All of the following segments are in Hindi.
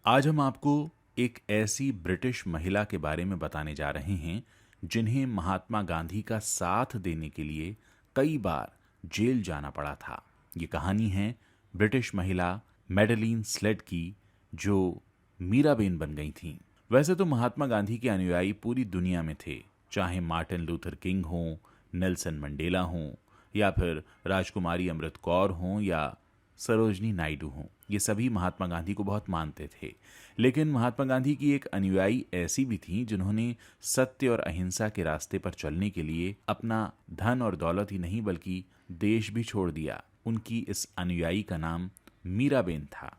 आज हम आपको एक ऐसी ब्रिटिश महिला के बारे में बताने जा रहे हैं जिन्हें महात्मा गांधी का साथ देने के लिए कई बार जेल जाना पड़ा था। ये कहानी है ब्रिटिश महिला मेडेलिन स्लेड की, जो मीराबेन बन गई थीं। वैसे तो महात्मा गांधी के अनुयायी पूरी दुनिया में थे, चाहे मार्टिन लूथर किंग हों, नेल्सन मंडेला हों, या फिर राजकुमारी अमृत कौर हों, या सरोजनी नायडू हों। ये सभी महात्मा गांधी को बहुत मानते थे। लेकिन महात्मा गांधी की एक अनुयायी ऐसी भी थी जिन्होंने सत्य और अहिंसा के रास्ते पर चलने के लिए अपना धन और दौलत ही नहीं बल्कि देश भी छोड़ दिया। उनकी इस अनुयायी का नाम मीराबेन था।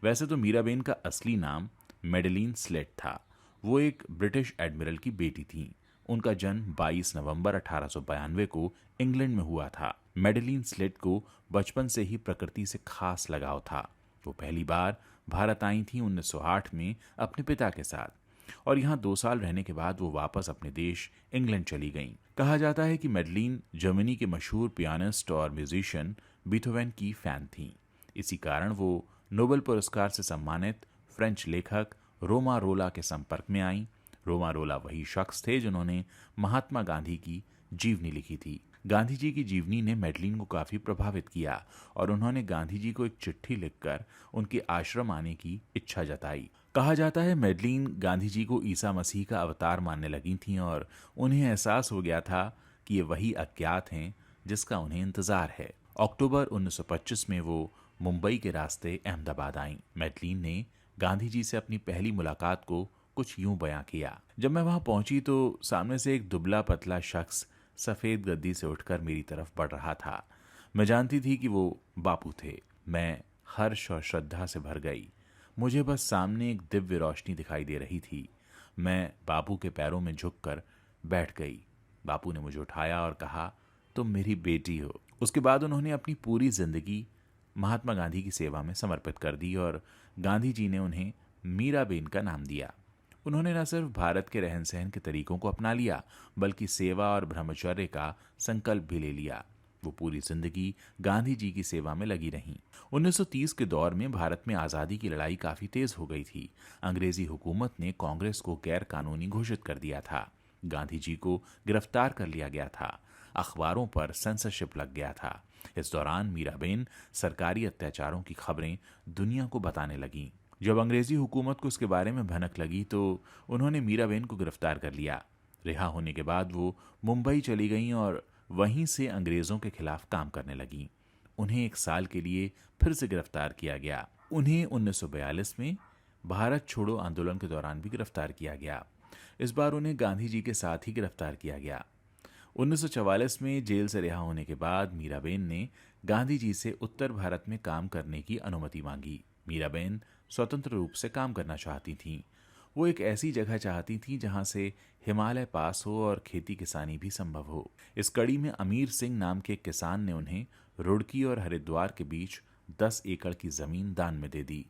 वैसे तो मीराबेन का असली नाम मेडेलिन स्लेट था। वो एक ब्रिटिश एडमिरल की बेटी थी। उनका जन्म 22 नवंबर 1892 को इंग्लैंड में हुआ था। मेडेलिन स्लेट को बचपन से ही प्रकृति से खास लगाव था। वो पहली बार भारत आई थी 1908 में अपने पिता के साथ, और यहाँ 2 साल रहने के बाद वो वापस अपने देश इंग्लैंड चली गईं। कहा जाता है कि मेडेलिन जर्मनी के मशहूर पियानिस्ट और म्यूजिशियन बीथोवेन की फैन थीं। इसी कारण वो नोबेल पुरस्कार से सम्मानित फ्रेंच लेखक रोमा रोला के संपर्क में आईं। रोमा रोला वही शख्स थे जिन्होंने महात्मा गांधी की जीवनी लिखी थी। गांधी जी की जीवनी ने मेडेलिन को काफी प्रभावित किया और उन्होंने गांधी जी को एक चिट्ठी लिखकर उनके आश्रम आने की इच्छा जताई। कहा जाता है मेडेलिन गांधी जी को ईसा मसीह का अवतार मानने लगी थीं और उन्हें एहसास हो गया था कि ये वही अज्ञात हैं जिसका उन्हें इंतजार है। अक्टूबर 1925 में वो मुंबई के रास्ते अहमदाबाद आईं। मेडेलिन ने गांधी जी से अपनी पहली मुलाकात को कुछ यूं बयां किया। जब मैं वहां पहुंची तो सामने से एक दुबला पतला शख्स सफेद गद्दी से उठकर मेरी तरफ बढ़ रहा था। मैं जानती थी कि वो बापू थे। मैं हर्ष और श्रद्धा से भर गई। मुझे बस सामने एक दिव्य रोशनी दिखाई दे रही थी। मैं बापू के पैरों में झुककर बैठ गई। बापू ने मुझे उठाया और कहा, तुम मेरी बेटी हो। उसके बाद उन्होंने अपनी पूरी जिंदगी महात्मा गांधी की सेवा में समर्पित कर दी और गांधी जी ने उन्हें मीराबेन का नाम दिया। उन्होंने न सिर्फ भारत के रहन सहन के तरीकों को अपना लिया, बल्कि सेवा और ब्रह्मचर्य का संकल्प भी ले लिया। वो पूरी जिंदगी गांधी जी की सेवा में लगी रहीं। 1930 के दौर में भारत में आज़ादी की लड़ाई काफ़ी तेज हो गई थी। अंग्रेजी हुकूमत ने कांग्रेस को गैर कानूनी घोषित कर दिया था। गांधी जी को गिरफ्तार कर लिया गया था। अखबारों पर सेंसरशिप लग गया था। इस दौरान मीराबेन सरकारी अत्याचारों की खबरें दुनिया को बताने लगीं। जब अंग्रेजी हुकूमत को इसके बारे में भनक लगी तो उन्होंने मीराबेन को गिरफ्तार कर लिया। रिहा होने के बाद वो मुंबई चली गईं और वहीं से अंग्रेजों के खिलाफ काम करने लगीं। उन्हें 1 साल के लिए फिर से गिरफ्तार किया गया। उन्हें 1942 में भारत छोड़ो आंदोलन के दौरान भी गिरफ्तार किया गया। इस बार उन्हें गांधी जी के साथ ही गिरफ्तार किया गया। 1944 में जेल से रिहा होने के बाद मीराबेन ने गांधी जी से उत्तर भारत में काम करने की अनुमति मांगी। मीराबेन स्वतंत्र रूप से काम करना चाहती थीं। वो एक ऐसी जगह चाहती थीं जहां से हिमालय पास हो और खेती किसानी भी संभव हो। इस कड़ी में अमीर सिंह नाम के एक किसान ने उन्हें रुड़की और हरिद्वार के बीच 10 एकड़ की जमीन दान में दे दी।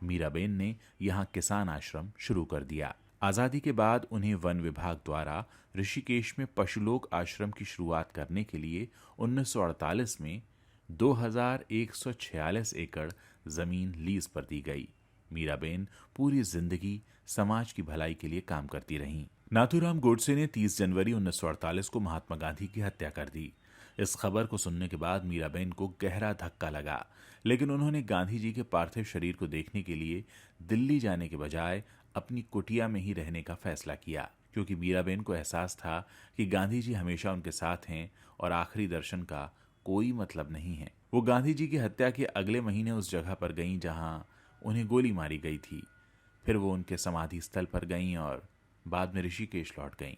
मीराबेन ने यहाँ किसान आश्रम शुरू कर दिया। आज़ादी के बाद उन्हें वन विभाग द्वारा ऋषिकेश में पशुलोक आश्रम की शुरुआत करने के लिए 1948 में 2146 एकड़ जमीन लीज पर दी गई। मीराबेन पूरी जिंदगी समाज की भलाई के लिए काम करती रहीं। नाथूराम गोडसे ने 30 जनवरी 1948 को महात्मा गांधी की हत्या कर दी। इस खबर को सुनने के बाद मीराबेन को गहरा धक्का लगा, लेकिन उन्होंने गांधी जी के पार्थिव शरीर को देखने के लिए दिल्ली जाने के बजाय अपनी कुटिया में ही रहने का फैसला किया, क्योंकि मीराबेन को एहसास था कि गांधी जी हमेशा उनके साथ हैं और आखिरी दर्शन का कोई मतलब नहीं है। वो गांधी जी की हत्या के अगले महीने उस जगह पर गईं जहां उन्हें गोली मारी गई थी। फिर वो उनके समाधि स्थल पर गईं और बाद में ऋषिकेश लौट गईं।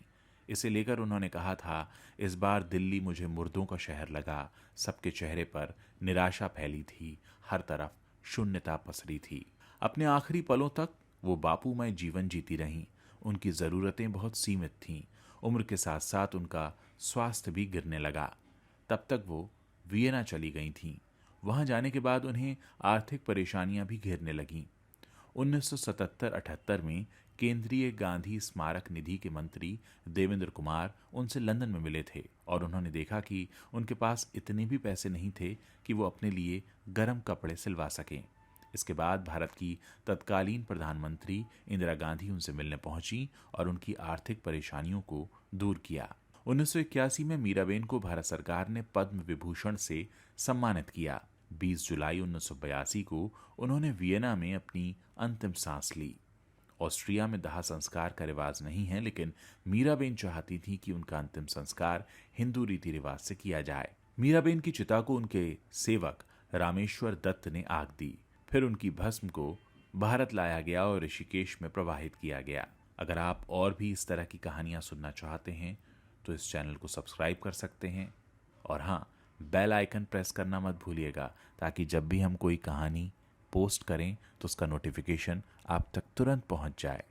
इसे लेकर उन्होंने कहा था, इस बार दिल्ली मुझे मुर्दों का शहर लगा। सबके चेहरे पर निराशा फैली थी, हर तरफ शून्यता पसरी थी। अपने आखिरी पलों तक वो बापूमय जीवन जीती रहीं। उनकी ज़रूरतें बहुत सीमित थीं। उम्र के साथ साथ उनका स्वास्थ्य भी गिरने लगा। तब तक वो वियना चली गई थीं। वहां जाने के बाद उन्हें आर्थिक परेशानियां भी घेरने लगीं। 1977-78 में केंद्रीय गांधी स्मारक निधि के मंत्री देवेंद्र कुमार उनसे लंदन में मिले थे और उन्होंने देखा कि उनके पास इतने भी पैसे नहीं थे कि वो अपने लिए गर्म कपड़े सिलवा सकें। इसके बाद भारत की तत्कालीन प्रधानमंत्री इंदिरा गांधी उनसे मिलने पहुंची और उनकी आर्थिक परेशानियों को दूर किया। 1981 में मीराबेन को भारत सरकार ने पद्म विभूषण से सम्मानित किया। 20 जुलाई 1982 को उन्होंने वियना में अपनी अंतिम सांस ली। ऑस्ट्रिया में दाह संस्कार का रिवाज नहीं है, लेकिन मीराबेन चाहती थी कि उनका अंतिम संस्कार हिंदू रीति रिवाज से किया जाए। मीराबेन की चिता को उनके सेवक रामेश्वर दत्त ने आग दी। फिर उनकी भस्म को भारत लाया गया और ऋषिकेश में प्रवाहित किया गया। अगर आप और भी इस तरह की कहानियां सुनना चाहते हैं तो इस चैनल को सब्सक्राइब कर सकते हैं और हाँ, बेल आइकन प्रेस करना मत भूलिएगा, ताकि जब भी हम कोई कहानी पोस्ट करें तो उसका नोटिफिकेशन आप तक तुरंत पहुंच जाए।